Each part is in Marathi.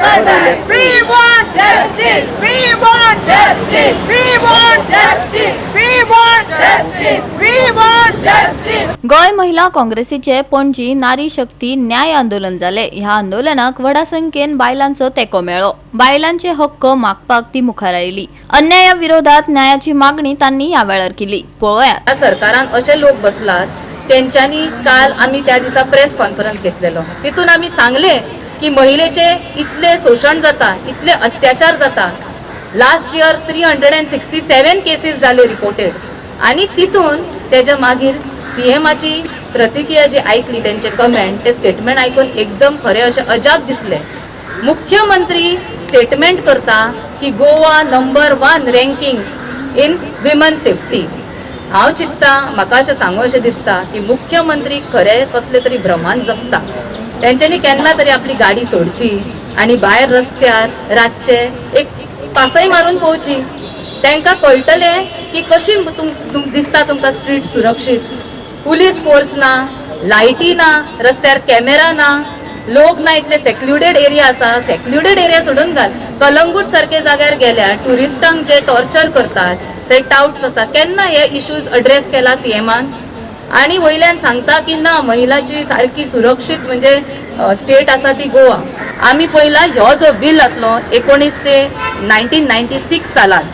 justice. We want justice. We want justice. We want justice. We want justice. We want justice. गोय महिला काँग्रेसीचे पणजी नारी शक्ती न्याय आंदोलन जाले। ह्या आंदोलनाक व्हडा संख्येन बायलांचो तेको मेळ्ळो। बायलांचे हक्क मागपाक ती मुखार आयली। अन्याया विरोधात न्यायाची मागणी त्यांनी ह्या वेळार केली। पळोवया सरकारान असे लोक बसलात त्यांच्यानी काल आम्ही त्या दिसा प्रेस कॉन्फरन्स घेतलेलो। तितून आम्ही सांगले की महिलेचे इतले शोषण जाता, इतले अत्याचार जाता। लास्ट इयर 367 केसेस झाले रिपोर्टेड आणि तितून त्याच्या मागीर सीएमाची प्रतिक्रिया जी ऐकली, त्यांचे कमेंट, ते स्टेटमेंट ऐकून एकदम खरे असे अजाप दिसले। मुख्यमंत्री स्टेटमेंट करता की Goa number 1 ranking in women safety. हांव चित्ता, म्हाका अशें सांगू अशें दिसता की मुख्यमंत्री खरे कसले तरी भ्रमान जगता। तेंच्यांनी केन्ना तरी आपली गाडी सोडची आणि भायर रस्त्यार रातचे एक पासय मारून पोवची। तांकां कळटले की कशी दिसता तुमकां स्ट्रीट सुरक्षीत। पुलीस फोर्स ना, लायटी ना, रस्त्यार कॅमेरा ना, लोक ना, इतले सेक्लुडेड एरिया आसा। सेक्लुडेड एरिया सोडून घाल, कलंगूट सारखे जाग्यार गेल्यार टुरिस्टांक जे टॉर्चर करतात ते टाउट्स आसा। केन्ना हे इश्यूज अड्रेस केला सीएमान? आणि वयल्यान सांगता की ना, महिलाची सारखी सुरक्षीत म्हणजे स्टेट आसा ती गोवा। आम्ही पहिला ह्यो जो बिल आसलो 1996 सालान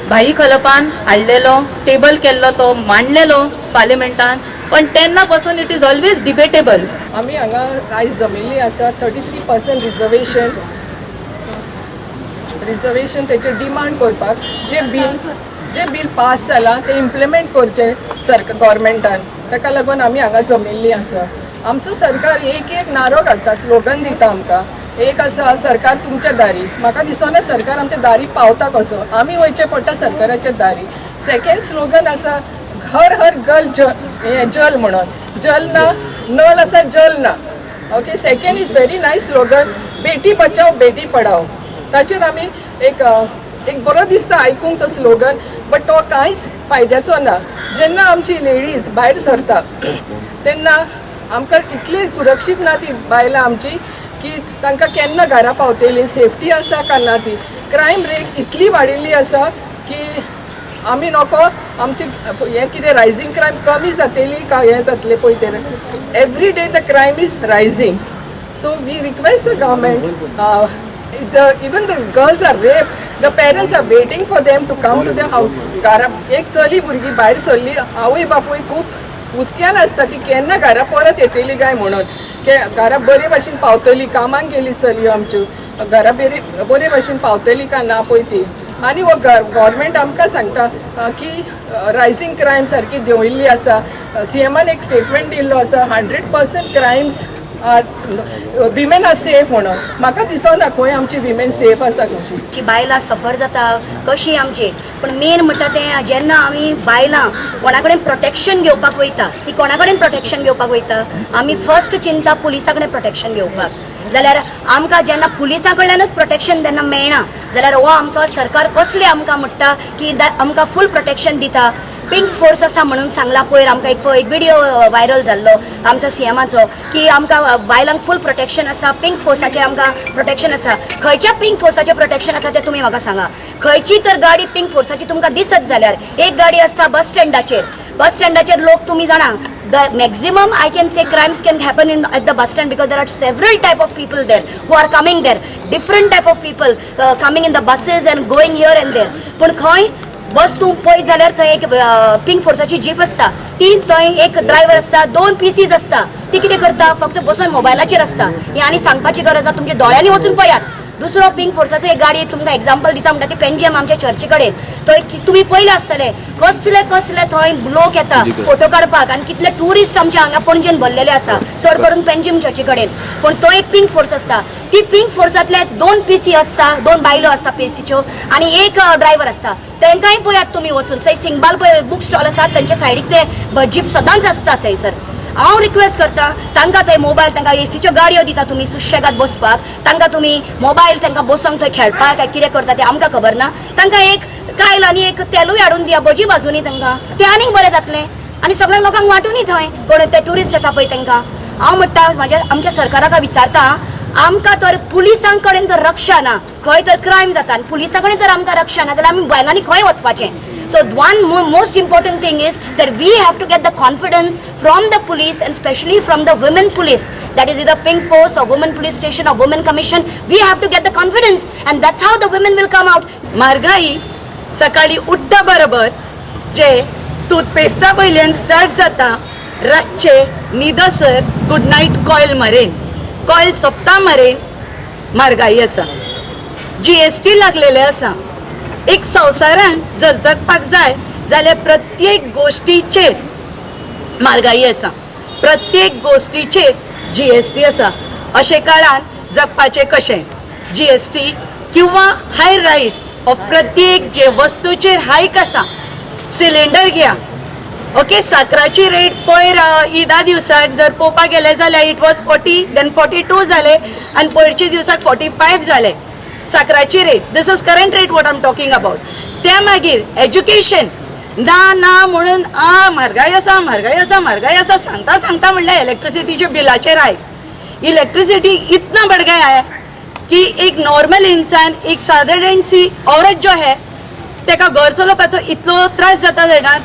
भाई खलपान हाडलेलो, टेबल केल्लो, तो मांडलेलो पार्लिमेंटान, पण तेन्ना पासून इट इज ऑलवेज डिबेटेबल। आम्ही हांगा आयज जमिल्ली आसा 33% रिजर्वेशन तेचे डिमांड करपाक। जे बिल पास जाला ते इम्प्लिमेंट करचे गव्हर्मेंटान, ताका लागून आमी हांगा जमिल्ली आसा। आमचो सरकार एक नारो घालता, स्लोगन दिता आमकां। एक आसा सरकार तुमच्या दारी। म्हाका दिसना सरकार आमच्या दारी पावता कसो, आमी वयचे पडटा सरकाराच्या दारी। सेकेंड स्लोगन आसा हर हर जल म्हणून, जल ना नळ आसा, जल ना। Okay, second is very nice slogan, Beti Bachao Beti पढाओ। ताचेर आमी एक बरो दिसता आयकूंक तो स्लोगन, बट तो कांयच फायद्याचो ना। जेन्ना आमची लेडीज भायर सरता तेन्ना आमकां इतली सुरक्षीत ना ती बायलां आमची की तांकां केन्ना घरा पावतली, सेफ्टी आसा का ना ती। क्रायम रेट इतली वाडिल्ली आसा की आमी नको आमची हें कितें रायझींग क्रायम कमी जातली का हें जातलें पळय तें। Every day the crime is rising. So we request the government, even the girls are raped, the parents are waiting for them to come to their house। घरा एक चली भुरगी भायर सरली, आवय बापूय खूब हुस्क्यान आसता ती केन्ना घरा परत येतली काय म्हणून, की घरा बरे भाशेन पावतली, कामाक गेली चली आमच्यो, घरा बरे भाशेन पावतली का ना पळय ती। आनी हो गव्हर्मेंट आमकां सांगता की रायझींग क्रायम सारकी देंवयल्ली आसा। सीएमान एक स्टेटमेंट दिल्लो आसा 100% क्रायम्स विमेन आर सेफ म्हणून। म्हाका दिसना खंय आमची विमेन सेफ आसा कशी। जी बायलां सफर जाता कशी आमची, पण मेन म्हणटा तें जेन्ना आमी बायलां कोणा कडेन प्रोटेक्शन घेवपाक वयता, ती कोणा कडेन प्रोटेक्शन घेवपाक वयता? आमी फर्स्ट चिंता पुलिसा कडेन प्रोटेक्शन घेवपाक। जाल्यार आमकां जेन्ना पुलिसा कडल्यानूच प्रोटेक्शन जेन्ना मेळना जाल्यार हो आमचो सरकार कसले आमकां म्हणटा की आमकां फूल प्रोटेक्शन दिता। पिंक फोर्स आसा म्हणून सांगला पयर आमकां एक व्हिडिओ व्हायरल जाल्लो आमचो सीएमाचो की आमकां बायलांक फूल प्रोटेक्शन आसा, पिंक फोर्साचेर आमकां प्रोटेक्शन आसा। खंयच्या पिंक फोर्साचें प्रोटेक्शन आसा तें तुमी म्हाका सांगा। खंयची तर गाडी पिंक फोर्साची तुमकां दिसत जाल्यार एक गाडी आसता बस स्टँडाचेर लोक तुमी जाणा the maximum I can say crimes can happen at the bus stand because there are several type of people there who are coming there, different type of people coming in the buses and going here and there। पण खंय बस तूं पळयत जाल्यार थंय एक पिंक फोर्साची जीप आसता, ती थंय एक ड्रायव्हर आसता, 2 पीसीस आसता। ती कितें करता? फक्त बसून मोबायलाचेर आसता। हे आनी सांगपाची गरज ना, तुमच्या दोळ्यांनी वचून पळयात। दुसरो पिंक फोर्साचो एक गाडी तुमकां एग्जाम्पल दिता म्हणटा ती पेंजीएम आमच्या चर्ची कडेन, थंय तुमी पयले आसतले कसले थंय लोक येता फोटो काडपाक, आनी कितले टुरिस्ट आमच्या हांगा पणजेन भरलेले आसा, चड करून पेंजीएम चर्ची कडेन। पण तो एक पिंक फोर्स आसता, ती पिंक फोर्सांतले 2 पीसी आसता, 2 बायलो आसता पीसीच्यो, आनी एक ड्रायव्हर आसता। तांकांय पळयात तुमी वचून, थंय सिंगबाल पळय बुक स्टॉल आसा, तांच्या सायडीक ते जीप सदांच आसता थंयसर। हांव रिक्वेस्ट करता तांकां थंय मोबायल, तांकां एसीच्यो गाडयो दिता तुमी सुशेगाद बसपाक, तांकां तुमी मोबायल तांकां बसोंक थंय खेळपाक काय कितें करता तें आमकां खबर ना। तांकां एक कायल आनी एक तेलूय हाडून दिया भजी भाजूनी तांकां, तें आनीक बरें जातलें। आनी सगळ्या लोकांक वांटूनी थंय कोण ते ट्युरिस्ट येता पळय तांकां। हांव म्हणटा आमच्या सरकाराक विचारता आमकां तर पुलिसां कडेन तर रक्षा ना, खंय तर क्रायम जाता आनी पुलिसां कडेन तर आमकां रक्षा ना जाल्यार आमी बायलांनी खंय वचपाचें. So one most important thing is that we have to get the confidence from the police and especially from the women police, that is either pink force or women police station or women commission. We have to get the confidence and that's how the women will come out. म्हारगाई सकाळी उठ्ठा बरोबर जे टूथपेस्टा वयल्यान स्टार्ट जाता, रातचे न्हिदसर गुड नायट कॉयल मरेन, कॉयल सोंपता मरेन म्हारगाई आसा, GST लागलेले आसा. एक संवसारान जर जगपाक जाय जाल्यार प्रत्येक गोष्टीचेर म्हारगाई आसा, प्रत्येक गोष्टीचेर GST आसा. अशे काळान जगपाचें कशें? GST किंवा हाय रायस ऑफ प्रत्येक जे वस्तूचेर हायक आसा. सिलिंडर घेया, ओके, साकराची रेट पयर ईदा दिवसाक जर पळोवपाक गेले जाल्यार इट वॉज 40, देन 42 जाले आनी पयरच्या दिवसाक 45 जाले साकराची rate. This is current rate what I am talking about. त्या मागीर एज्युकेशन ना म्हणून म्हारगाई आसा म्हारगाई आसा म्हारगाई आसा सांगता म्हणल्यार इलेक्ट्रिसिटीच्या बिलाचेर आय. इलेक्ट्रिसिटी इतना बढ़ गया है कि एक नॉर्मल इंसान, एक साधारण सी औरत जो है तेका घर चलोवपाचो इतलो त्रास जाता जाणा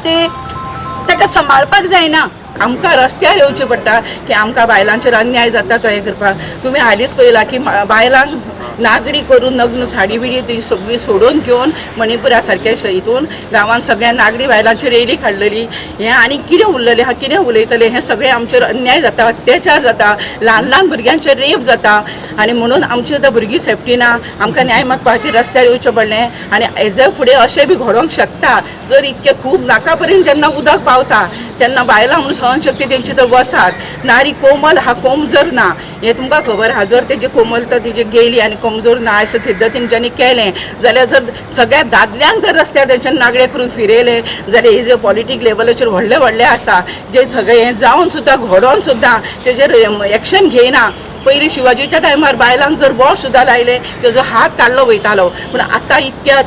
तेका सांबाळपाक जायना. आमकां रस्त्यार येवचें पडटा की आमकां बायलांचेर अन्याय जाता तो हें करपाक. तुमी हालींच पळयलां की बायलांक नागडी करून नग्न साडी बिडी ती सगळी सोडून घेवन मणिपुरा सारक्या हितून गांवांत सगळ्या नागडी बायलांचेर रॅली काडलेली. हें आनी कितें उरलेलें आहा, कितें उलयतलें, हें सगळें आमचेर अन्याय जाता, अत्याचार जाता, ल्हान भुरग्यांचेर रेप जाता आनी म्हणून आमची आतां भुरगीं सेफ्टी ना. आमकां न्याय मागपा खातीर रस्त्यार येवचें पडलें आनी हेजे फुडें अशें बी घडोवंक शकता. जर इतकें खूब नाका पर्यंत जेन्ना उदक पावता तेन्ना बायलां म्हणून सहनशक्ती तेंची तर वचात. नारी कोमल हा कमजोर ना, हें तुमकां खबर आहा. जर तेजी कोमलता तेजी गेली आनी कमजोर ना अशें सिद्ध तेंच्यांनी केलें जाल्यार जर सगळ्या दादल्यांक जर रस्त्यार तेंच्यानी नागडे करून फिरयले जाल्यार हे जे पॉलिटीक लेवलाचेर व्हडले आसा जे सगळें हें जावन सुद्दां घडोवन सुद्दां तेजेर एक्शन घेयना. पयलीं शिवाजीच्या टायमार बायलांक जर वॉश सुद्दां लायले तेजो हात काडलो वयतालो, पूण आतां इतक्या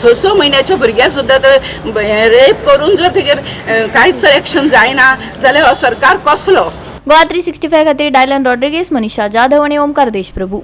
6 म्हयन्याच्या भुरग्याक सुद्दां रेप करून जर तेजेर कांयच एक्शन जायना जाल्यार हो सरकार कसलो? गोवा 365 खातीर डायलन रॉड्रिगेज, मनीषा जाधव आणि ओमकार देशप्रभू.